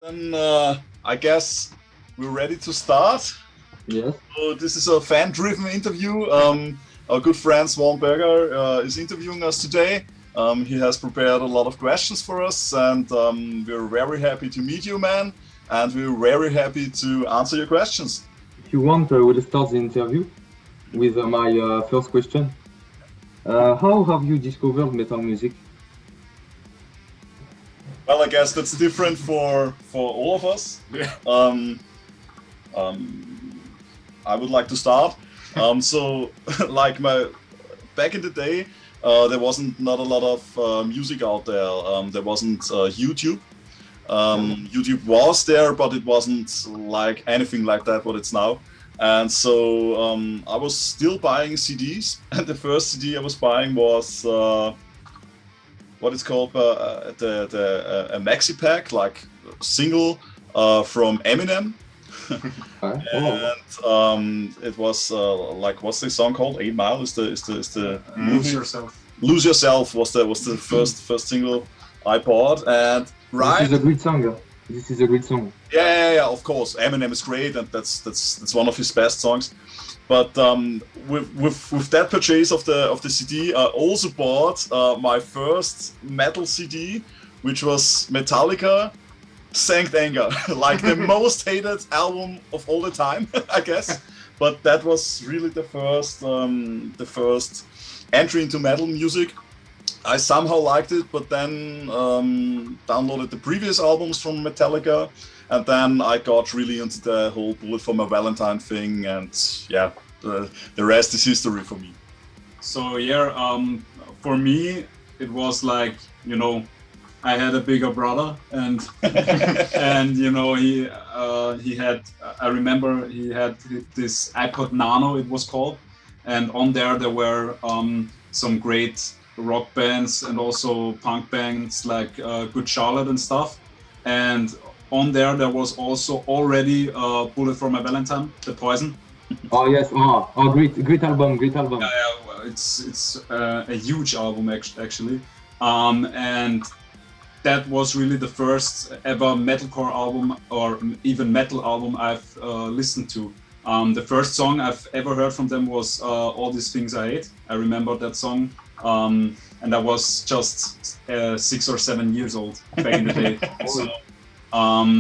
Then I guess we're ready to start. Yes. So this is a fan-driven interview. Our good friend Swann Berger is interviewing us today. He has prepared a lot of questions for us, and we're very happy to meet you, man. And we're very happy to answer your questions. If you want, we'll start the interview with my first question. How have you discovered metal music? Well, I guess that's different for all of us. Yeah. I would like to start. So, like back in the day, there wasn't not a lot of music out there. There wasn't YouTube. YouTube was there, but it wasn't like anything like that what it's now. And so I was still buying CDs, and the first CD I was buying was what it's called a maxi pack, like single from Eminem. And it was like, what's the song called? 8 Mile is the Lose Yourself. Lose Yourself was the first single I bought, and right. This is a great song. This is a great song. Yeah, of course. Eminem is great, and that's one of his best songs. But with that purchase of the CD, I also bought my first metal CD, which was Metallica, Sankt Anger, like the most hated album of all the time, I guess. But that was really the first entry into metal music. I somehow liked it, but then downloaded the previous albums from Metallica, and then I got really into the whole Bullet for My Valentine thing, and yeah, the rest is history for me. So yeah, for me it was like, you know, I had a bigger brother, and and you know he had, I remember he had this iPod Nano, it was called, and on there were some great rock bands and also punk bands like Good Charlotte and stuff, and on there was also already Bullet for My Valentine, The Poison. Oh yes, great album. Yeah, well, it's a huge album actually, and that was really the first ever metalcore album or even metal album I've listened to. The first song I've ever heard from them was All These Things I Hate. I remember that song, and I was just 6 or 7 years old back in the day. So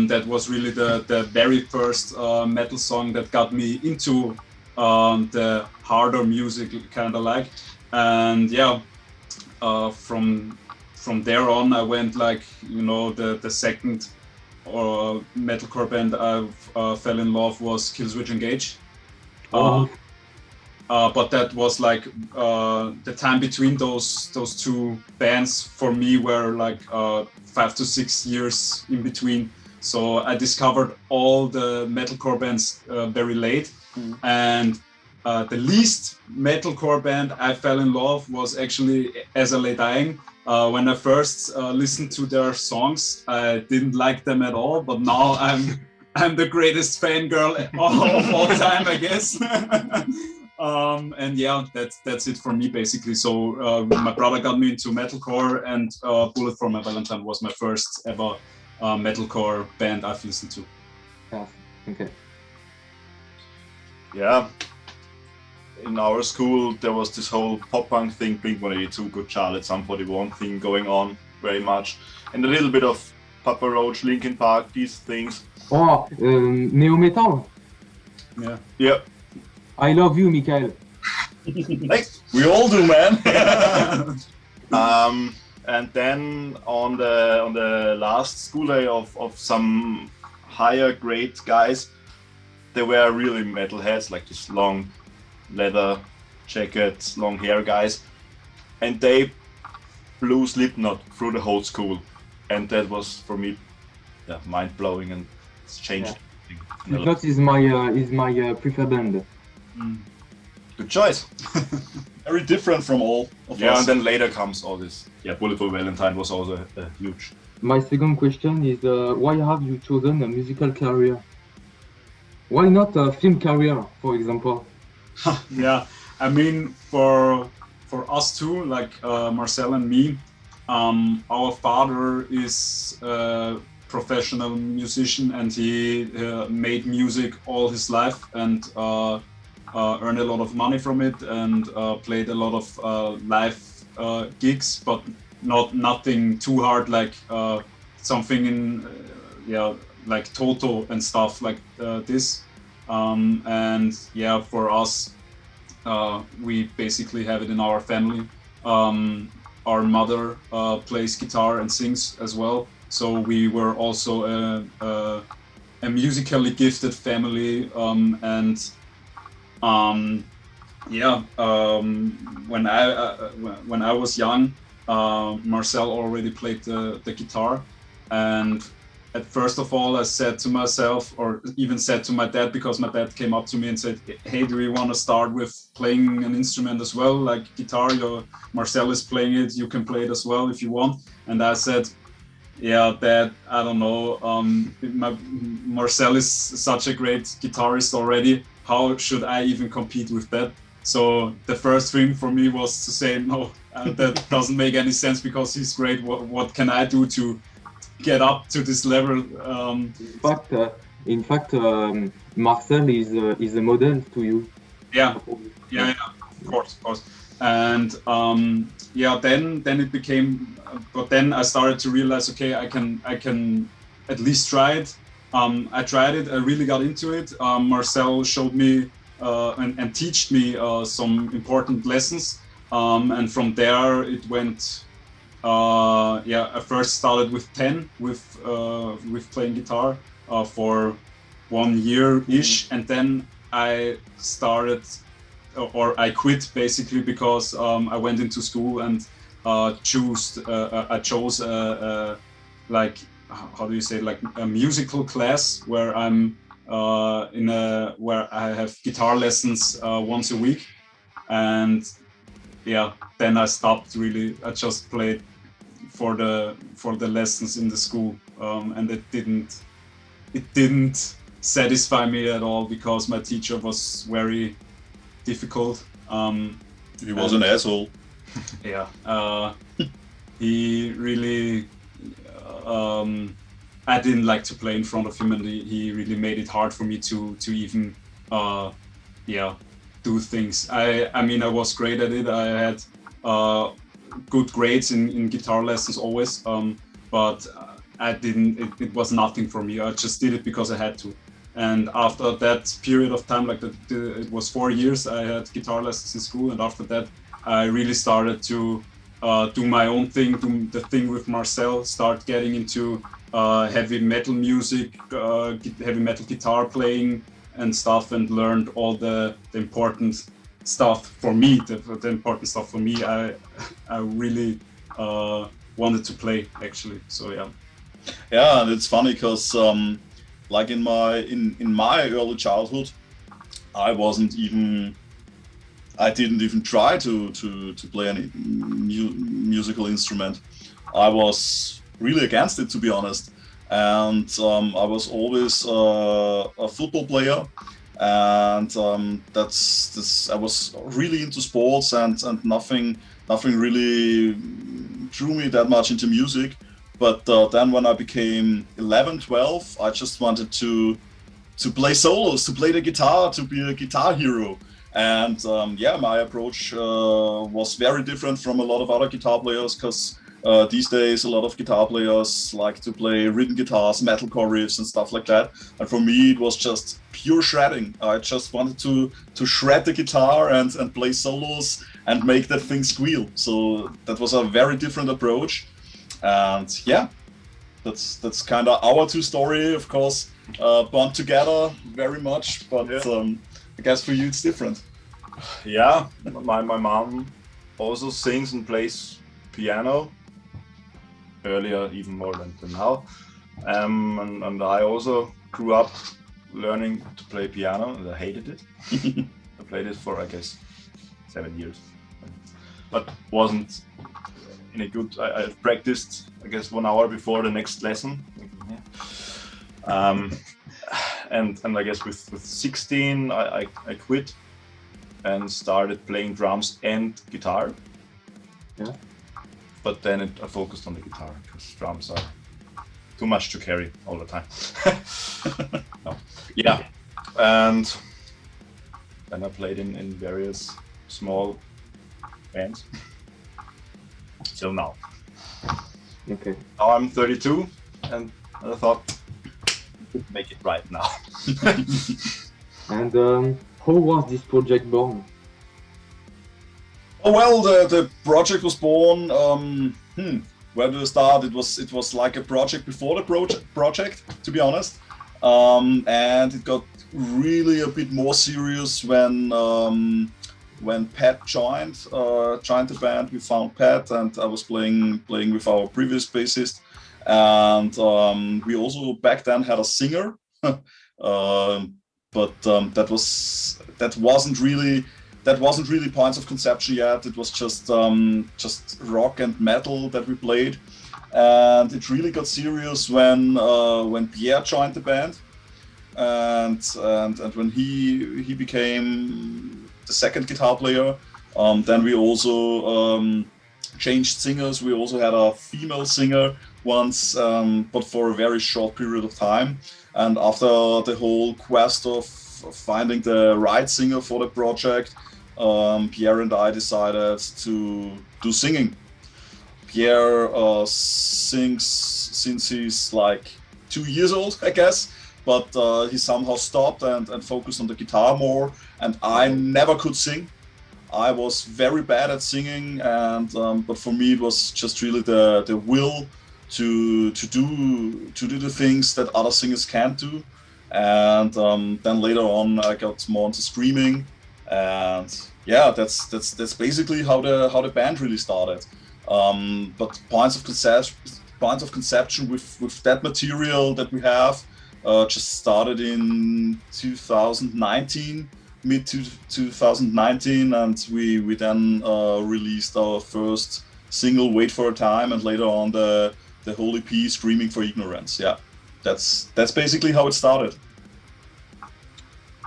that was really the very first metal song that got me into the harder music, kind of like. And yeah, from there on, I went like, you know, the second metalcore band I fell in love was Killswitch Engage. But that was like the time between those two bands for me were like 5 to 6 years in between. So I discovered all the metalcore bands very late, and the least metalcore band I fell in love was actually As I Lay Dying. When I first listened to their songs, I didn't like them at all, but now I'm the greatest fangirl of all time, I guess. And yeah, that's it for me basically. So my brother got me into metalcore, and Bullet for My Valentine was my first ever metalcore band I've listened to. Yeah. Okay. Yeah. In our school, there was this whole pop-punk thing, Blink-182, Good Charlotte, Sum 41 thing going on very much, and a little bit of Papa Roach, Linkin Park, these things. Neo metal. Yeah. Yeah. I love you, Michael. Hey, we all do, man. And then on the last school day of some higher grade guys, they were really metalheads, like this long leather jackets, long hair guys, and they blew Slipknot through the whole school, and that was for me, yeah, mind blowing, and it's changed. Yeah. Slipknot is my preferred band. Good choice. Very different from all of Yeah, us. and then later comes all this. Yeah, Bullet for Valentine was also huge. My second question is why have you chosen a musical career? Why not a film career, for example? Yeah, I mean, for us two, like Marcel and me, our father is professional musician, and he made music all his life and earned a lot of money from it, and played a lot of live gigs, but nothing too hard, like something in like Toto and stuff like this. And yeah, for us, we basically have it in our family. Our mother plays guitar and sings as well, so we were also a musically gifted family. When I was young, Marcel already played the guitar, and at first of all I said to myself, or even said to my dad, because my dad came up to me and said, hey, do you want to start with playing an instrument as well, like guitar? Marcel is playing it, you can play it as well if you want. And I said, yeah, Dad, I don't know, Marcel is such a great guitarist already, how should I even compete with that? So the first thing for me was to say, no, that doesn't make any sense, because he's great. What can I do to get up to this level? In fact, Marcel is a model to you. Yeah, of course. And then it became. But then I started to realize, okay, I can at least try it. I tried it. I really got into it. Marcel showed me and taught me some important lessons. And from there it went. I first started with 10 with playing guitar for 1 year-ish, and then I started, or I quit basically, because I went into school and I chose like, how do you say, like a musical class where I'm where I have guitar lessons once a week. And yeah, then I stopped really. I just played for the lessons in the school, and it didn't satisfy me at all, because my teacher was very difficult. He was an asshole. Yeah, he really. I didn't like to play in front of him, and he really made it hard for me to even do things. I mean, I was great at it. I had good grades in guitar lessons always, but I didn't. It was nothing for me. I just did it because I had to. And after that period of time, like it was 4 years, I had guitar lessons in school, and after that, I really started to do my own thing, do the thing with Marcel, start getting into heavy metal music, heavy metal guitar playing and stuff, and learned all the important stuff for me. The important stuff for me, I really wanted to play, actually. So yeah. Yeah, and it's funny because like in my early childhood, I didn't even try to play any musical instrument. I was really against it, to be honest. And I was always a football player, and I was really into sports, and nothing really drew me that much into music. But then when I became 11, 12, I just wanted to play solos, to play the guitar, to be a guitar hero. And my approach was very different from a lot of other guitar players, because these days a lot of guitar players like to play rhythm guitars, metalcore riffs and stuff like that. And for me it was just pure shredding. I just wanted to shred the guitar and play solos and make that thing squeal. So that was a very different approach. And yeah, that's kind of our two story, of course, bond together very much, but I guess for you it's different. Yeah, my mom also sings and plays piano, earlier even more than now, and I also grew up learning to play piano, and I hated it. I played it for, I guess, 7 years, but wasn't in a good. I practiced, I guess, 1 hour before the next lesson. And I guess with 16 I quit and started playing drums and guitar. Yeah. But then I focused on the guitar, because drums are too much to carry all the time. No. Yeah, and then I played in various small bands. Till now. Okay. Now I'm 32, and I thought make it right now. And how was this project born? Oh well, the project was born. Where did it start? It was like a project before the project, to be honest, and it got really a bit more serious when Pat joined the band. We found Pat, and I was playing with our previous bassist, and we also back then had a singer, but that wasn't really Points of Conception yet. It was just rock and metal that we played, and it really got serious when Pierre joined the band, and when he became the second guitar player. Then we also changed singers. We also had a female singer once, but for a very short period of time. And after the whole quest of finding the right singer for the project, Pierre and I decided to do singing. Pierre sings since he's like 2 years old, I guess, but he somehow stopped and focused on the guitar more, and I never could sing. I was very bad at singing, and but for me it was just really the will to do the things that other singers can't do. And then later on I got more into screaming, and yeah, that's basically how the band really started. But Points of Conception with that material that we have just started in 2019, mid 2019, and we then released our first single, Wait for a Time, and later on the whole EP, Screaming for Ignorance. Yeah, that's basically how it started.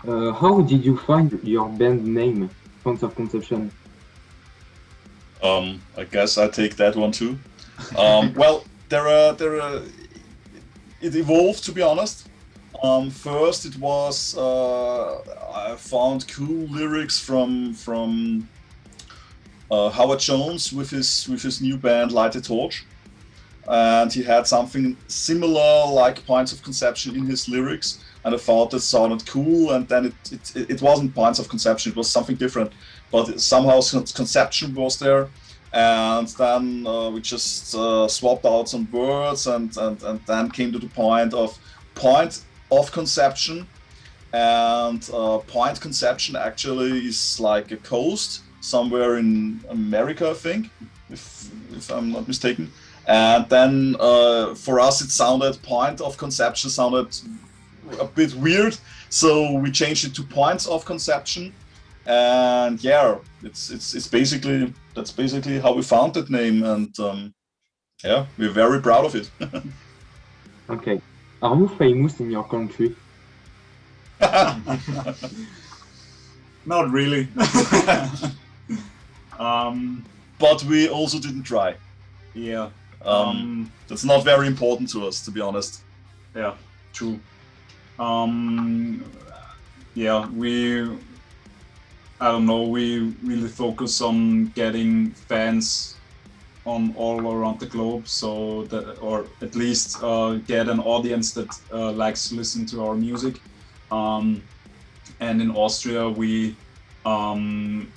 How did you find your band name, Points of Conception? I guess I take that one too. Well, it evolved, to be honest. First, it was I found cool lyrics from Howard Jones with his new band Light a Torch, and he had something similar like Points of Conception in his lyrics, and I thought that sounded cool. And then it wasn't Points of Conception; it was something different, but somehow Conception was there. And then we just swapped out some words, and then came to the point of conception. And Point Conception actually is like a coast somewhere in America, I think, if I'm not mistaken. And then for us, it sounded Point of Conception sounded a bit weird, so we changed it to Points of Conception. And yeah, it's basically that's basically how we found that name, and yeah, we're very proud of it. Okay. Are you famous in your country? Not really. But we also didn't try. Yeah. That's not very important to us, to be honest. Yeah, true. Yeah, I don't know, we really focus on getting fans on all around the globe, so that, or at least get an audience that likes to listen to our music. And in Austria,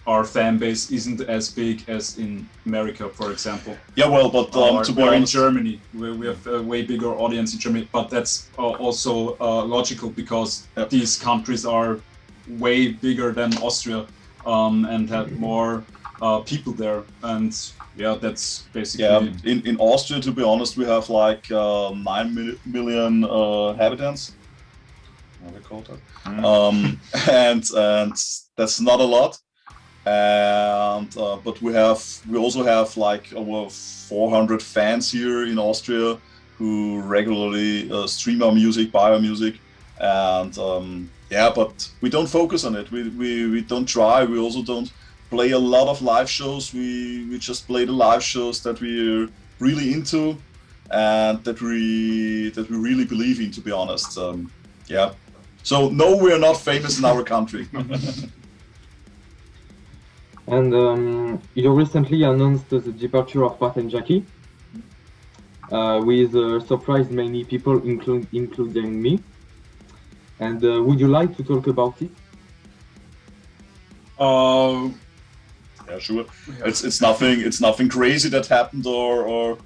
our fan base isn't as big as in America, for example. Yeah, well, but to be honest, in Germany, we have a way bigger audience in Germany, but that's also logical because these countries are way bigger than Austria, and have more people there, and yeah, that's basically. Yeah, in Austria, to be honest, we have like 9 million inhabitants. What do they call that? And that's not a lot. And but we also have like over 400 fans here in Austria who regularly stream our music, buy our music, and yeah, but we don't focus on it. We don't try. We also don't play a lot of live shows. We just play the live shows that we're really into, and that we really believe in, to be honest. Yeah. So no, we are not famous in our country. And you recently announced the departure of Pat and Jackie, with surprised many people, including me. And would you like to talk about it? Yeah, sure. It's nothing crazy that happened, or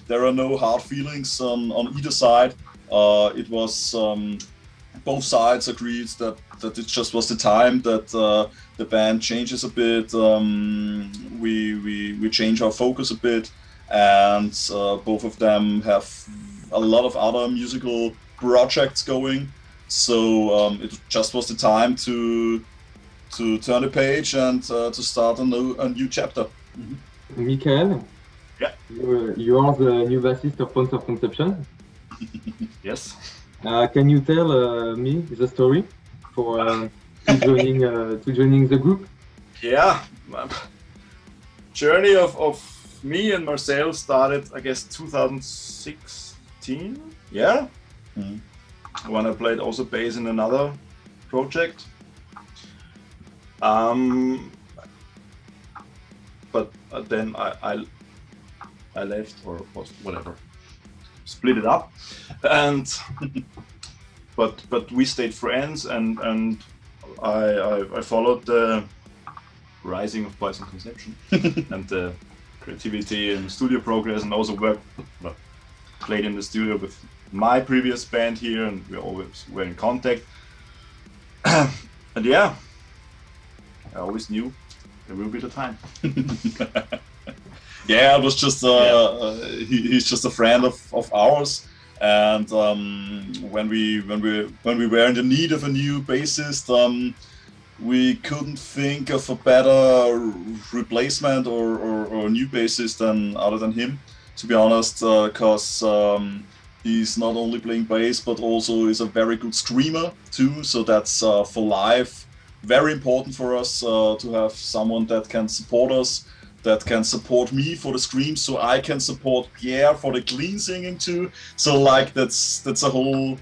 there are no hard feelings on either side. It was both sides agreed that it just was the time that the band changes a bit. We change our focus a bit, and both of them have a lot of other musical projects going. So it just was the time to turn the page and to start a new chapter. Mm-hmm. Michael? Yeah. You are the new bassist of Points of Conception. Yes. Can you tell me the story for to joining the group? Yeah. Journey of me and Marcel started, I guess, 2016. Yeah. Mm-hmm. When I played also bass in another project. But then I left, or was whatever, split it up, and but we stayed friends, and I followed the rising of Points of Conception and the creativity and studio progress, and also played in the studio with my previous band here, and we always were in contact. And yeah, I always knew there will be the time. Yeah, it was just he's just a friend of ours, and when we were in the need of a new bassist, we couldn't think of a better replacement or new bassist other than him, to be honest, because he's not only playing bass but also is a very good screamer too. So that's for live very important for us to have someone that can support us, that can support me for the screams, so I can support Pierre for the clean singing too. So like that's a whole,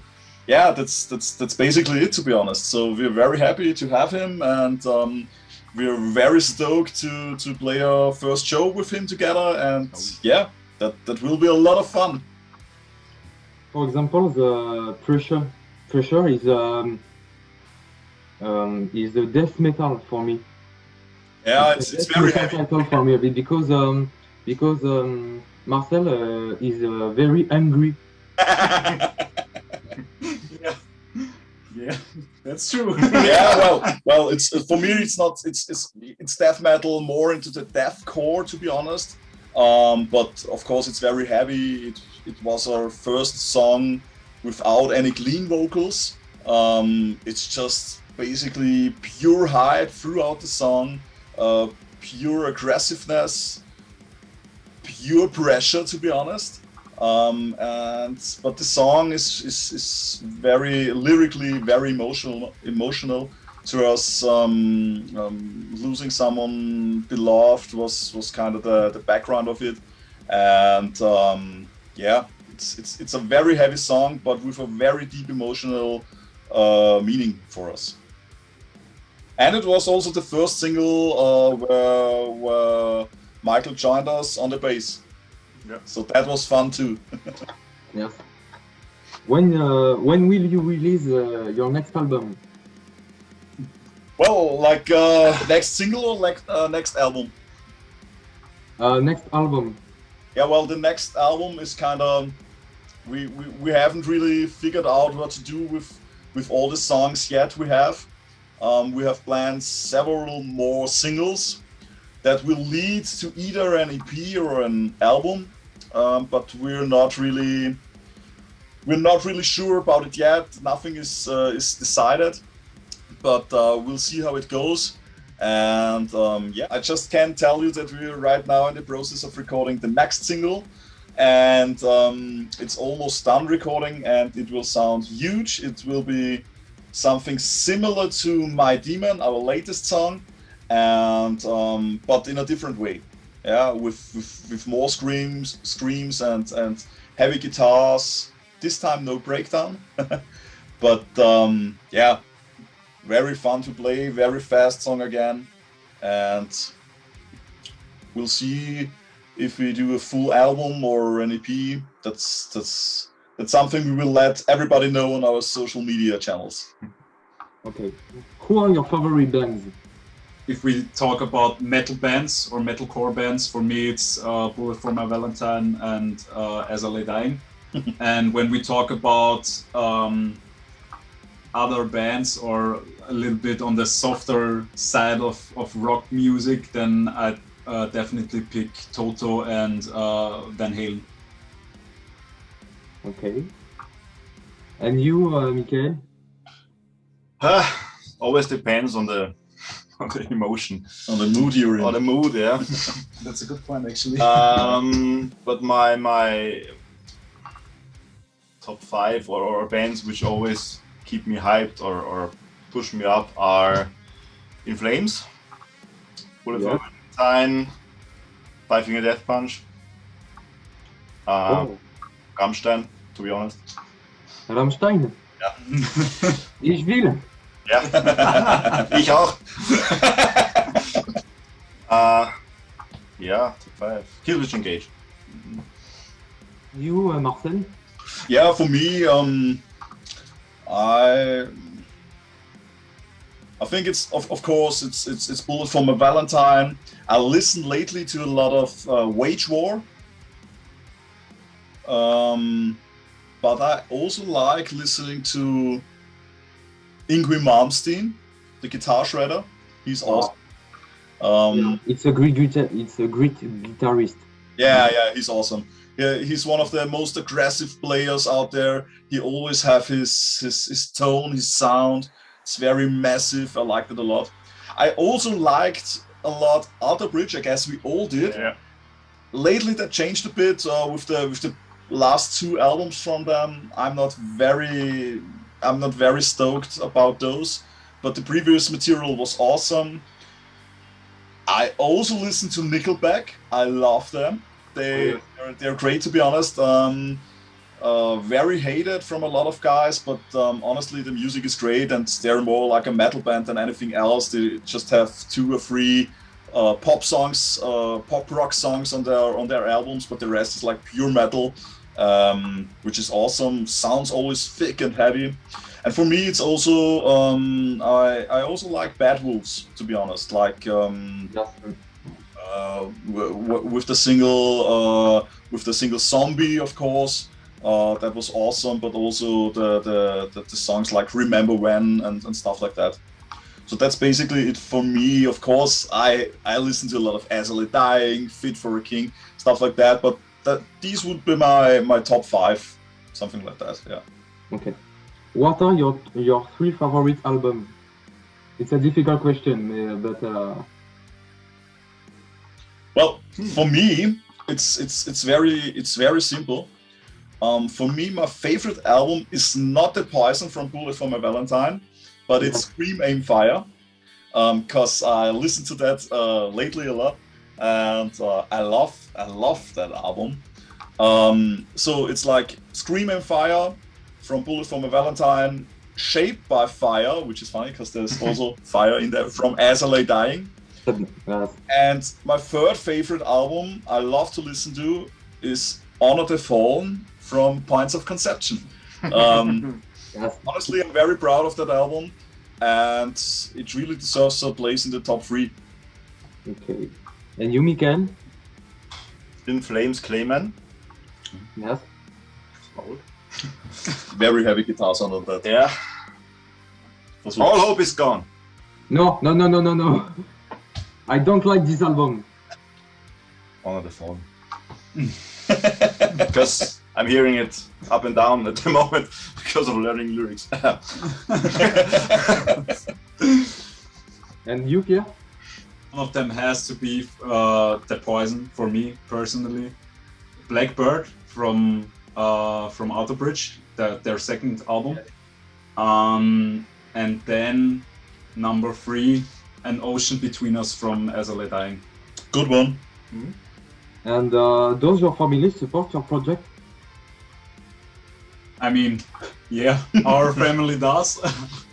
yeah, that's basically it, to be honest. So we're very happy to have him, and we're very stoked to play our first show with him together, and yeah, that will be a lot of fun. For example, the pressure is the death metal for me. Yeah, it's very heavy. Metal for me because Marcel is very angry. Yeah, that's true. Yeah, well, it's for me. It's not. It's death metal, more into the deathcore, to be honest. But of course, it's very heavy. It was our first song without any clean vocals. It's just basically pure hype throughout the song, pure aggressiveness, pure pressure, to be honest. But the song is very lyrically very emotional to us. Losing someone beloved was kind of the background of it, and yeah, it's a very heavy song, but with a very deep emotional meaning for us. And it was also the first single where Michael joined us on the bass. Yeah. So that was fun too. Yes. When will you release your next album? Well, like next single or like next album? Next album. Yeah, well, the next album is kind of we haven't really figured out what to do with all the songs yet. We have planned several more singles that will lead to either an EP or an album, but we're not really sure about it yet. Nothing is decided, but we'll see how it goes. And yeah, I just can tell you that we're right now in the process of recording the next single, and it's almost done recording, and it will sound huge. It will be something similar to My Demon, our latest song, and but in a different way. yeah, with more screams and heavy guitars. This time no breakdown, but yeah, very fun to play, very fast song again, and we'll see if we do a full album or an EP. That's something we will let everybody know on our social media channels. Okay. Who are your favorite bands? If we talk about metal bands or metalcore bands, for me it's Bullet for My Valentine and As I Lay Dying. And when we talk about other bands or a little bit on the softer side of rock music, then I'd definitely pick Toto and Van Halen. Okay. And you, Michael? Always depends on the emotion, On the mood you're in. on the mood. Yeah. That's a good point, actually. But my top 5 or bands which always keep me hyped or push me up are In Flames, Bullet for Valentine, Five Finger Death Punch, Rammstein, to be honest. Rammstein? Ja. Ich will. Ja, ich auch. Yeah, top 5. Killswitch Engage. You, Marcel? Yeah, for me, I think it's of course it's Bullet for My Valentine. I listened lately to a lot of Wage War, but I also like listening to Yngwie Malmsteen, the guitar shredder. He's awesome. It's a great guitarist. Yeah, he's awesome. Yeah, he's one of the most aggressive players out there. He always have his tone, his sound. It's very massive. I liked it a lot. I also liked a lot Alter Bridge. I guess we all did. Yeah. Lately, that changed a bit with the last 2 albums from them. I'm not very stoked about those, but the previous material was awesome. I also listened to Nickelback. I love them. They're great, to be honest. Very hated from a lot of guys, but honestly, the music is great, and they're more like a metal band than anything else. They just have 2 or 3 pop songs, pop rock songs on their albums, but the rest is like pure metal, which is awesome. Sounds always thick and heavy. And for me, it's also I also like Bad Wolves, to be honest. Like with the single Zombie, of course. That was awesome, but also the songs like Remember When and stuff like that. So that's basically it for me. Of course, I listen to a lot of As I Lay Dying, Fit for a King, stuff like that. But these would be my top 5, something like that. Yeah. Okay. What are your 3 favorite albums? It's a difficult question, but well, for me, it's very simple. For me, my favorite album is not The Poison from Bullet for My Valentine, but it's Scream Aim Fire, because I listened to that lately a lot, and I love that album. So it's like Scream Aim Fire from Bullet for My Valentine, Shaped by Fire, which is funny because there's also fire in there, from As I Lay Dying. And my third favorite album I love to listen to is Honor the Fallen from Points of Conception. Honestly, I'm very proud of that album, and it really deserves a place in the top 3. Okay. And you, Michael? In Flames, Clayman. Yes. Very heavy guitar sound on that. Yeah. All hope is gone. No. I don't like this album. Honor the Fallen. Because I'm hearing it up and down at the moment because of learning lyrics. And you, Pierre? One of them has to be The Poison for me personally. Blackbird from Alter Bridge, their second album. And then number 3, An Ocean Between Us from As I Lay Dying. Good one. Mm-hmm. And does your family support your project? I mean, yeah, our family does,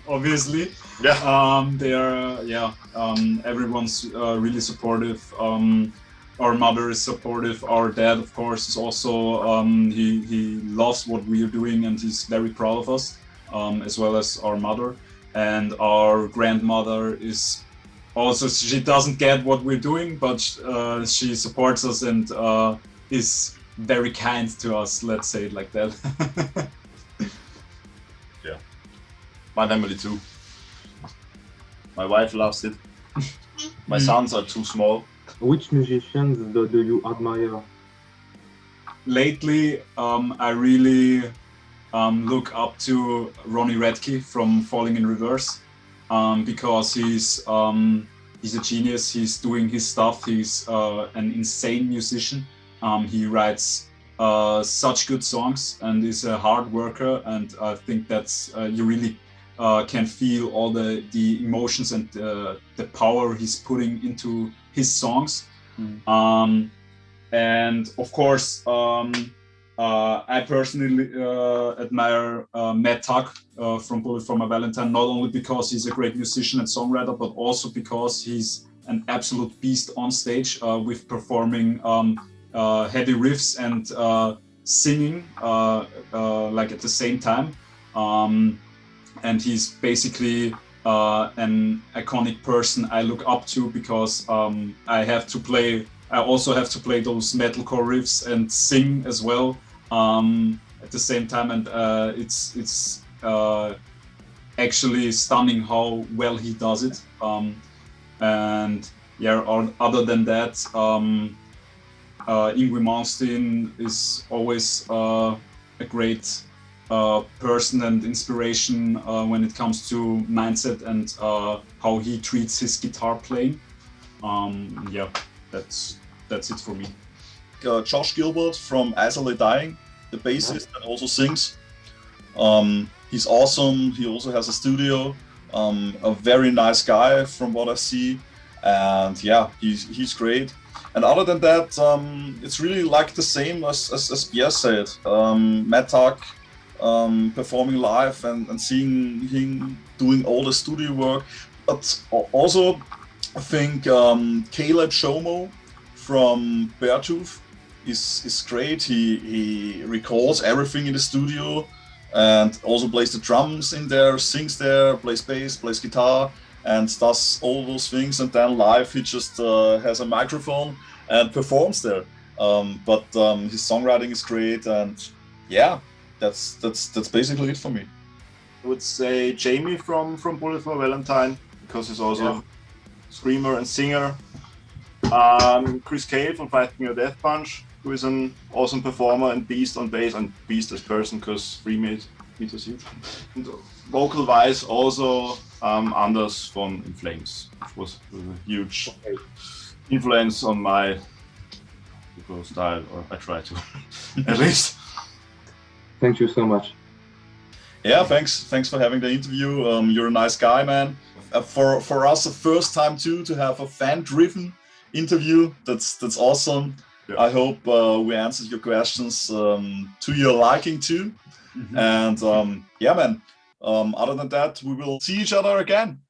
obviously. Yeah. They are, everyone's really supportive. Our mother is supportive. Our dad, of course, is also, he loves what we are doing and he's very proud of us, as well as our mother. And our grandmother is also, she doesn't get what we're doing, but she supports us and is very kind to us, let's say it like that. Yeah. My family too. My wife loves it. My sons are too small. Which musicians do you admire? Lately, I really look up to Ronnie Radke from Falling in Reverse, because he's a genius. He's doing his stuff. He's an insane musician. He writes such good songs and is a hard worker. And I think that's you really can feel all the emotions and the power he's putting into his songs. And of course, I personally admire Matt Tuck from Bullet for My Valentine, not only because he's a great musician and songwriter, but also because he's an absolute beast on stage with performing heavy riffs and singing like at the same time. And he's basically an iconic person I look up to because I also have to play those metalcore riffs and sing as well at the same time, and it's actually stunning how well he does it. And yeah, other than that, Yngwie Malmsteen is always a great person and inspiration when it comes to mindset and how he treats his guitar playing. Yeah, that's it for me. Josh Gilbert from As I Lay Dying, the bassist that also sings. He's awesome. He also has a studio. A very nice guy from what I see, and yeah, he's great. And other than that, it's really like the same as Pierre said. Matt Tuck performing live and seeing him doing all the studio work, but also I think Caleb Shomo from Beartooth is great. He records everything in the studio and also plays the drums in there, sings there, plays bass, plays guitar, and does all those things. And then live he just has a microphone and performs there. But his songwriting is great, and yeah, that's basically it for me. I would say Jamie from Bullet for Valentine, because he's also screamer and singer. Chris Cale from Fighting a Death Punch, who is an awesome performer and beast on bass, and beast as person because remade it was huge. And vocal wise, also Anders from In Flames, which was a huge influence on my vocal style, or I try to at least. Thank you so much. Yeah, thanks for having the interview. You're a nice guy, man. For us, the first time too to have a fan-driven interview. That's awesome. Yeah. I hope we answered your questions to your liking too. Mm-hmm. And yeah, man. Other than that, we will see each other again.